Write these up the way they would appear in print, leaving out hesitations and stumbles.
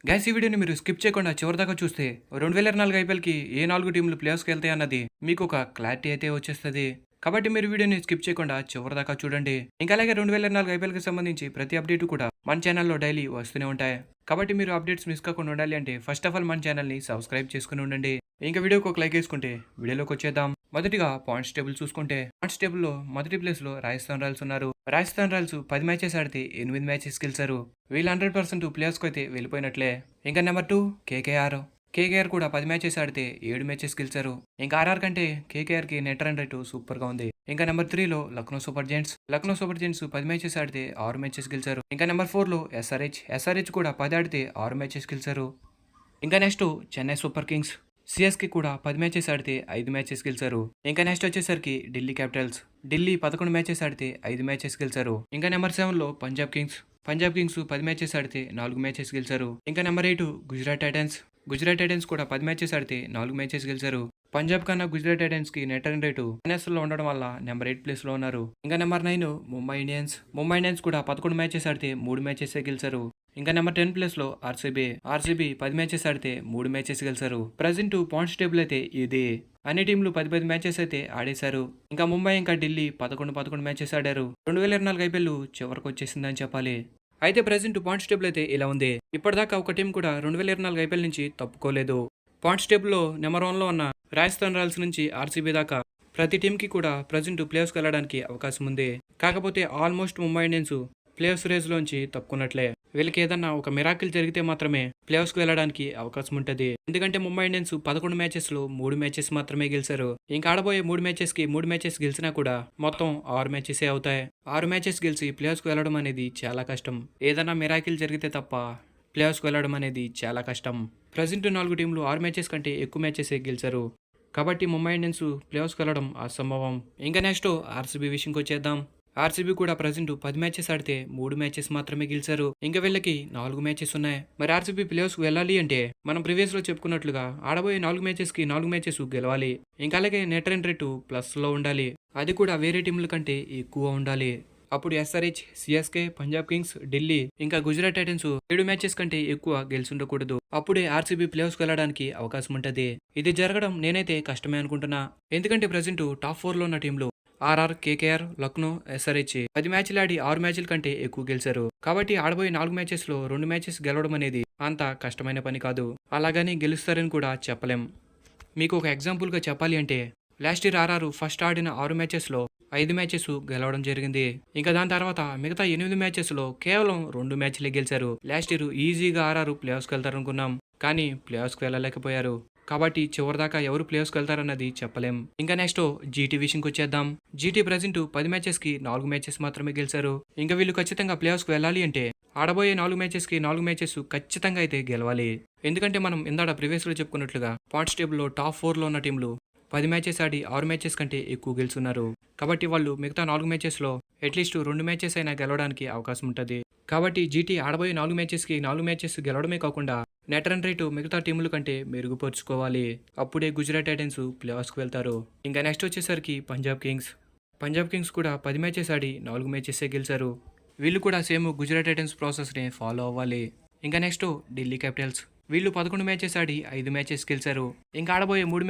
Guys ఈ వీడియోని మీరు స్కిప్ చేయకుండా చివరిదాకా చూస్తే 2024 ఐపీఎల్కి ఏ 4 టీంలు ప్లేఆఫ్స్కి వెళ్తాయి అన్నది మీకు ఒక క్లారిటీ అయితే వచ్చేస్తుంది. కాబట్టి మీరు వీడియోని స్కిప్ చేయకుండా చివరిదాకా చూడండి. ఇంకా అలాగే 2024 ఐపీఎల్కి సంబంధించి ప్రతి అప్డేట్ కూడా మన ఛానల్లో డైలీ వస్తూనే ఉంటాయి. కాబట్టి మీరు అప్డేట్స్ మిస్ కాకుండా ఉండాలి అంటే ఫస్ట్ ఆఫ్ ఆల్ మన ఛానల్ని సబ్స్క్రైబ్ చేసుకుని ఉండండి. ఇంకా వీడియోకి ఒక లైక్ వేసుకుంటే వీడియోలోకి వచ్చేద్దాం. మొదటిగా పాయింట్స్ టేబుల్ చూసుకుంటే పాయింట్స్ టేబుల్లో మొదటి ప్లేస్ లో రాజస్థాన్ రాయల్స్ ఉన్నారు. రాజస్థాన్ రాయల్స్ 10 మ్యాచెస్ ఆడితే 8 మ్యాచెస్ గెలిచారు. వీళ్ళు 100% ప్లేయర్స్కి అయితే వెళ్ళిపోయినట్లే. ఇంకా నెంబర్ 2 కేకేఆర్ కూడా 10 మ్యాచెస్ ఆడితే 7 మ్యాచెస్ గెలిచారు. ఇంకా ఆర్ఆర్ కంటే కేకేఆర్ కి నెట్ రన్ రేటు సూపర్ గా ఉంది. ఇంకా నెంబర్ 3 లో లక్నో సూపర్ జెయింట్స్ 10 మ్యాచెస్ ఆడితే 6 మ్యాచెస్ గెలిచారు. ఇంకా నెంబర్ 4 లో ఎస్ఆర్హెచ్ కూడా 10 ఆడితే 6 మ్యాచెస్ గెలిచారు. ఇంకా నెక్స్ట్ చెన్నై సూపర్ కింగ్స్ సిఎస్కి కూడా 10 మ్యాచెస్ ఆడితే 5 మ్యాచెస్ గెలిచారు. ఇంకా నెక్స్ట్ వచ్చేసరికి ఢిల్లీ క్యాపిటల్స్ 11 మ్యాచెస్ ఆడితే 5 మ్యాచెస్ గెలిచారు. ఇంకా నెంబర్ 7 లో పంజాబ్ కింగ్స్ 10 మ్యాచెస్ ఆడితే 4 మ్యాచెస్ గెలిచారు. ఇంకా నెంబర్ 8 గుజరాత్ టైటన్స్ కూడా 10 మ్యాచెస్ ఆడితే 4 మ్యాచెస్ గెలిచారు. పంజాబ్ కన్నా గుజరాత్ టైటన్స్ కి నెట్ రన్ రేటు లో ఉండడం వల్ల నెంబర్ 8 ప్లేస్ లో ఉన్నారు. ఇంకా నెంబర్ 9 ముంబై ఇండియన్స్ కూడా 11 మ్యాచెస్ ఆడితే 3 మ్యాచెస్ గెలిచారు. ఇంకా నెంబర్ 10 ప్లేస్ లో ఆర్సీబీ 10 మ్యాచెస్ ఆడితే 3 మ్యాచెస్ గెలిచారు. ప్రజెంట్ పాయింట్స్ టేబుల్ అయితే ఇది. అన్ని టీంలు 10 మ్యాచెస్ అయితే ఆడేశారు. ఇంకా ముంబై ఇంకా ఢిల్లీ 11 మ్యాచెస్ ఆడారు. 2024 ఐపీఎల్ చివరికి వచ్చేసిందని చెప్పాలి. అయితే ప్రజెంట్ పాయింట్స్ టేబుల్ అయితే ఇలా ఉంది. ఇప్పటిదాకా ఒక టీం కూడా 2024 ఐపీఎల్ నుంచి తప్పుకోలేదు. పాయింట్స్ టేబుల్లో నెంబర్ 1 లో ఉన్న రాజస్థాన్ రాయల్స్ నుంచి ఆర్సీబీ దాకా ప్రతి టీంకి కూడా ప్రజెంట్ ప్లేఆఫ్స్కి వెళ్ళడానికి అవకాశం ఉంది. కాకపోతే almost Mumbai Indians playoffs race లోంచి తప్పుకున్నట్లే. వీళ్ళకి ఏదన్నా ఒక మిరాకిల్ జరిగితే మాత్రమే ప్లేఆఫ్స్కి వెళ్ళడానికి అవకాశం ఉంటుంది. ఎందుకంటే ముంబై ఇండియన్స్ 11 మ్యాచెస్ లో 3 మ్యాచెస్ మాత్రమే గెలిచారు. ఇంకా ఆడబోయే 3 మ్యాచెస్ గెలిచినా కూడా మొత్తం 6 మ్యాచెస్ అవుతాయి. 6 మ్యాచెస్ గెలిచి ప్లేఆఫ్స్కి వెళ్ళడం అనేది చాలా కష్టం. ఏదన్నా మిరాకిల్ జరిగితే తప్ప ప్లేఆఫ్స్కి వెళ్ళడం అనేది చాలా కష్టం. ప్రజెంట్ 4 టీంలు 6 మ్యాచెస్ కంటే ఎక్కువ మ్యాచెస్ గెలిచారు. కాబట్టి ముంబై ఇండియన్స్ ప్లేఆఫ్స్కి వెళ్ళడం అసంభవం. ఇంకా నెక్స్ట్ ఆర్సీబీ విషయంకి వచ్చేద్దాం. ఆర్సీబీ కూడా ప్రజెంట్ 10 మ్యాచెస్ ఆడితే 3 మ్యాచెస్ మాత్రమే గెలిచారు. ఇంకా వీళ్ళకి 4 మ్యాచెస్ ఉన్నాయి. మరి ఆర్సీబీ ప్లేఆఫ్స్ వెళ్ళాలి అంటే మనం ప్రీవియస్ లో చెప్పుకున్నట్లుగా ఆడబోయే 4 మ్యాచెస్ గెలవాలి. ఇంకా అలాగే నెట్ రన్ రేటు ప్లస్ లో ఉండాలి. అది కూడా వేరే టీంల కంటే ఎక్కువ ఉండాలి. అప్పుడు SRH, CSK, Punjab Kings, Delhi ఇంకా గుజరాత్ టైటన్స్ 7 మ్యాచెస్ కంటే ఎక్కువ గెలిచుండకూడదు. అప్పుడే ఆర్సీబీ ప్లేఆఫ్స్కి వెళ్ళడానికి అవకాశం ఉంటది. ఇది జరగడం నేనైతే కష్టమే అనుకుంటున్నా. ఎందుకంటే ప్రజెంట్ టాప్ 4 లో ఉన్న టీంలు ఆర్ఆర్, కేకేఆర్, లక్నో, ఎస్ఆర్హెచ్ 10 మ్యాచ్లు ఆడి 6 మ్యాచ్ల కంటే ఎక్కువ గెలిచారు. కాబట్టి ఆడబోయే 4 మ్యాచెస్ లో 2 మ్యాచెస్ గెలవడం అనేది అంత కష్టమైన పని కాదు. అలాగని గెలుస్తారని కూడా చెప్పలేం. మీకు ఒక ఎగ్జాంపుల్ గా చెప్పాలి అంటే లాస్ట్ ఇయర్ ఆర్ఆర్ ఫస్ట్ ఆడిన 6 మ్యాచెస్ లో 5 మ్యాచెస్ గెలవడం జరిగింది. ఇంకా దాని తర్వాత మిగతా 8 మ్యాచెస్ లో కేవలం 2 మ్యాచ్లే గెలిచారు. లాస్ట్ ఇయర్ ఈజీగా ఆర్ఆర్ ప్లేఆఫ్స్కి వెళ్తారనుకున్నాం, కానీ ప్లేఆఫ్స్కి వెళ్ళలేకపోయారు. కాబట్టి చివరిదాకా ఎవరు ప్లేఆఫ్స్కి వెళ్తారన్నది చెప్పలేం. ఇంకా నెక్స్ట్ జీటీ విషయంకి వచ్చేద్దాం. జీటీ ప్రజెంట్ 10 మ్యాచెస్ కి 4 మ్యాచెస్ మాత్రమే గెలిచారు. ఇంకా వీళ్ళు ఖచ్చితంగా ప్లేఆఫ్స్కి వెళ్ళాలి అంటే ఆడబోయే 4 మ్యాచెస్ ఖచ్చితంగా అయితే గెలవాలి. ఎందుకంటే మనం ఇందాక ప్రీవియస్ లో చెప్పుకున్నట్లుగా పాయింట్స్ టేబుల్లో టాప్ 4 లో ఉన్న టీంలు 10 మ్యాచెస్ ఆడి 6 మ్యాచెస్ కంటే ఎక్కువ గెలుచున్నారు. కాబట్టి వాళ్ళు మిగతా 4 మ్యాచెస్ లో అట్లీస్ట్ 2 మ్యాచెస్ అయినా గెలవడానికి అవకాశం ఉంటుంది. కాబట్టి జీటీ ఆడబోయే 4 మ్యాచెస్ గెలవడమే కాకుండా నెట్ రన్ రేటు మిగతా టీముల కంటే మెరుగుపరుచుకోవాలి. అప్పుడే గుజరాత్ టైటన్స్ ప్లేఆఫ్స్కి వెళ్తారు. ఇంకా నెక్స్ట్ వచ్చేసరికి పంజాబ్ కింగ్స్ కూడా 10 మ్యాచెస్ ఆడి 4 మ్యాచెస్ గెలిచారు. వీళ్ళు కూడా సేమ్ గుజరాత్ టైటన్స్ ప్రాసెస్ని ఫాలో అవ్వాలి. ఇంకా నెక్స్ట్ ఢిల్లీ క్యాపిటల్స్ వీళ్ళు 11 మ్యాచెస్ ఆడి 5 మ్యాచెస్ గెలిచారు. ఇంకా ఆడబోయే 3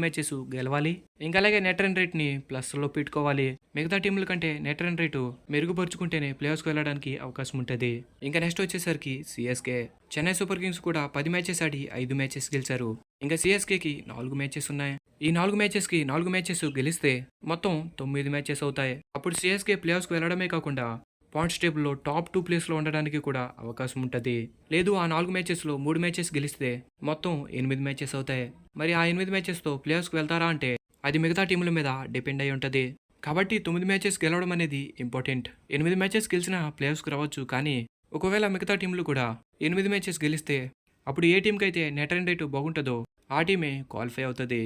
మ్యాచెస్ గెలవాలి. ఇంకా అలాగే నెట్ రన్ రేట్ ని ప్లస్ లో పెట్టుకోవాలి. మిగతా టీంల కంటే నెట్ రన్ రేటు మెరుగుపరుచుకుంటేనే ప్లేఆఫ్స్కి వెళ్ళడానికి అవకాశం ఉంటుంది. ఇంకా నెక్స్ట్ వచ్చేసరికి సిఎస్కే చెన్నై సూపర్ కింగ్స్ కూడా 10 మ్యాచెస్ ఆడి 5 మ్యాచెస్ గెలిచారు. ఇంకా సిఎస్కేకి 4 మ్యాచెస్ ఉన్నాయి. ఈ 4 మ్యాచెస్ గెలిస్తే మొత్తం 9 మ్యాచెస్ అవుతాయి. అప్పుడు సిఎస్కే ప్లేఆఫ్స్కి వెళ్ళడమే కాకుండా పాయింట్స్ టేబుల్లో టాప్ 2 ప్లేస్ లో ఉండడానికి కూడా అవకాశం ఉంటుంది. లేదు ఆ 4 మ్యాచెస్ లో 3 మ్యాచెస్ గెలిస్తే మొత్తం 8 మ్యాచెస్ అవుతాయి. మరి ఆ 8 మ్యాచెస్ తో ప్లేఆఫ్స్కి వెళ్తారా అంటే అది మిగతా టీముల మీద డిపెండ్ అయి ఉంటుంది. కాబట్టి 9 మ్యాచెస్ గెలవడం అనేది ఇంపార్టెంట్. 8 మ్యాచెస్ గెలిచినా ప్లేఆఫ్స్కి రావచ్చు. కానీ ఒకవేళ మిగతా టీంలు కూడా 8 మ్యాచెస్ గెలిస్తే అప్పుడు ఏ టీంకి అయితే నెట్ రన్ రేటు బాగుంటుందో ఆ టీమే క్వాలిఫై అవుతుంది.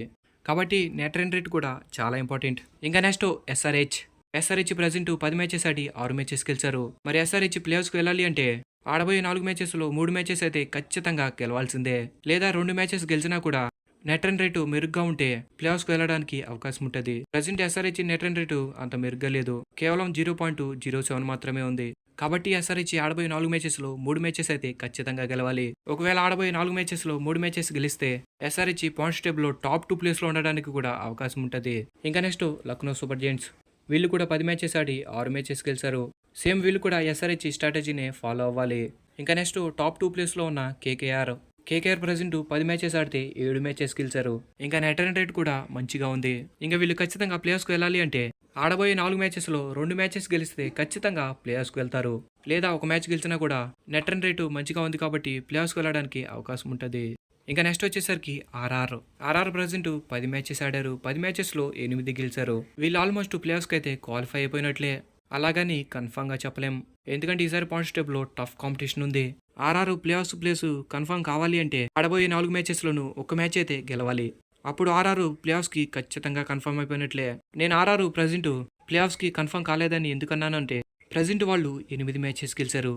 కాబట్టి నెట్ రన్ రేట్ కూడా చాలా ఇంపార్టెంట్. ఇంకా నెక్స్ట్ ఎస్ఆర్హెచ్ ప్రజెంట్ 10 మ్యాచెస్ ఆడి 6 మ్యాచెస్ గెలిచారు. మరి ఎస్ఆర్హెచ్ ప్లేఆఫ్స్కి వెళ్ళాలి అంటే ఆడబోయే 4 మ్యాచెస్ లో 3 మ్యాచెస్ అయితే ఖచ్చితంగా గెలవాల్సిందే. లేదా 2 మ్యాచెస్ గెలిచినా కూడా నెట్ రన్ రేటు మెరుగ్గా ఉంటే ప్లేఆఫ్స్కి వెళ్ళడానికి అవకాశం ఉంటుంది. Present SRH net run rate అంత మెరుగ్గా లేదు. కేవలం 0.07 మాత్రమే ఉంది. కాబట్టి ఎస్ఆర్హెచ్ ఆడబోయే 4 మ్యాచెస్లో 3 మ్యాచెస్ అయితే ఖచ్చితంగా గెలవాలి. ఒకవేళ ఆడబోయే 4 మ్యాచెస్లో 3 మ్యాచెస్ గెలిస్తే ఎస్ఆర్హెచ్ పాయింట్స్ టేబుల్లో టాప్ 2 ప్లేస్లో ఉండడానికి కూడా అవకాశం ఉంటుంది. ఇంకా నెక్స్ట్ లక్నో సూపర్ జెయింట్స్. వీళ్ళు కూడా 10 మ్యాచెస్ ఆడి 6 మ్యాచెస్ గెలిచారు. సేమ్ వీళ్ళు కూడా ఎస్ఆర్హెచ్ స్ట్రాటజీనే ఫాలో అవ్వాలి. ఇంకా నెక్స్ట్ టాప్ 2 ప్లేస్లో ఉన్న కేకేఆర్ ప్రజెంట్ 10 మ్యాచెస్ ఆడితే 7 మ్యాచెస్ గెలిచారు. ఇంకా నెట్ రన్ రేట్ కూడా మంచిగా ఉంది. ఇంకా వీళ్ళు ఖచ్చితంగా ప్లేయర్స్కి వెళ్ళాలి అంటే ఆడబోయే 4 మ్యాచెస్లో 2 మ్యాచెస్ గెలిస్తే ఖచ్చితంగా ప్లేయర్స్కి వెళ్తారు. లేదా ఒక మ్యాచ్ గెలిచినా కూడా నెట్ రన్ రేటు మంచిగా ఉంది కాబట్టి ప్లేయర్స్కి వెళ్ళడానికి అవకాశం ఉంటుంది. ఇంకా నెక్స్ట్ వచ్చేసరికి ఆర్ఆర్ ప్రజెంట్ 10 మ్యాచెస్ ఆడారు. 10 మ్యాచెస్లో 8 గెలిచారు. వీళ్ళు ఆల్మోస్ట్ ప్లేయర్స్కి అయితే క్వాలిఫై అయిపోయినట్లే. అలాగని కన్ఫామ్గా చెప్పలేం. ఎందుకంటే ఈసారి పాయింట్స్ టేబుల్లో టఫ్ కాంపిటీషన్ ఉంది. ఆర్ఆర్ ప్లేస్ కన్ఫర్మ్ కావాలి అంటే ఆడబోయే 4 మ్యాచెస్లోనూ ఒక మ్యాచ్ అయితే గెలవాలి. అప్పుడు ఆర్ఆర్ ప్లేఆఫ్స్కి ఖచ్చితంగా కన్ఫర్మ్ అయిపోయినట్లే. నేను ఆర్ఆర్ ప్రజెంట్ ప్లేఆఫ్స్కి కన్ఫర్మ్ కాలేదని ఎందుకన్నానంటే ప్రజెంట్ వాళ్ళు 8 మ్యాచెస్ గెలిచారు.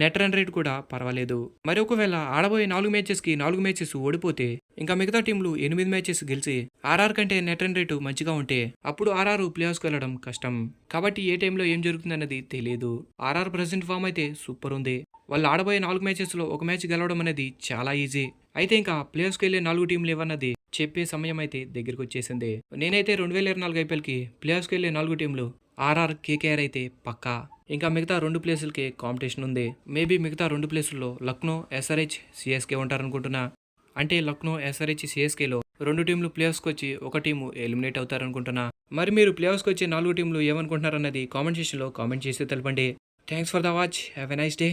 నెట్ రన్ రేట్ కూడా పర్వాలేదు. మరి ఒకవేళ ఆడబోయే 4 మ్యాచెస్కి 4 మ్యాచెస్ ఓడిపోతే ఇంకా మిగతా టీంలు 8 మ్యాచెస్ గెలిచి ఆర్ఆర్ కంటే నెట్ రన్ రేటు మంచిగా ఉంటే అప్పుడు ఆర్ఆర్ ప్లేఆఫ్స్కి వెళ్ళడం కష్టం. కాబట్టి ఏ టైంలో ఏం జరుగుతుందన్నది తెలియదు. ఆర్ఆర్ ప్రజెంట్ ఫామ్ అయితే సూపర్ ఉంది. వాళ్ళు ఆడబోయే 4 మ్యాచెస్లో ఒక మ్యాచ్ గెలవడం అనేది చాలా ఈజీ. అయితే ఇంకా ప్లేఆఫ్స్కి వెళ్ళే 4 టీంలు ఏవన్నది చెప్పే సమయం అయితే దగ్గరికి వచ్చేసింది. నేనైతే 2024 ఐపీఎల్కి ప్లేఆఫ్స్కి వెళ్ళే 4 టీంలు ఆర్ఆర్ కేకేఆర్ అయితే పక్కా. ఇంకా మిగతా 2 ప్లేసులకి కాంపిటీషన్ ఉంది. మేబీ మిగతా 2 ప్లేసుల్లో లక్నో, ఎస్ఆర్హెచ్, సిఎస్కే ఉంటారనుకుంటున్నా. అంటే లక్నో, ఎస్ఆర్హెచ్, సిఎస్కేలో 2 టీంలు ప్లేఆఫ్స్కి వచ్చి ఒక టీము ఎలిమినేట్ అవుతారనుకుంటున్నా. మరి మీరు ప్లేఆఫ్స్కి వచ్చే 4 టీంలు ఏమనుకుంటున్నారన్నది కామెంట్ సెక్షన్లో కామెంట్ చేసి తెలపండి. Thanks for the watch. Have a nice day.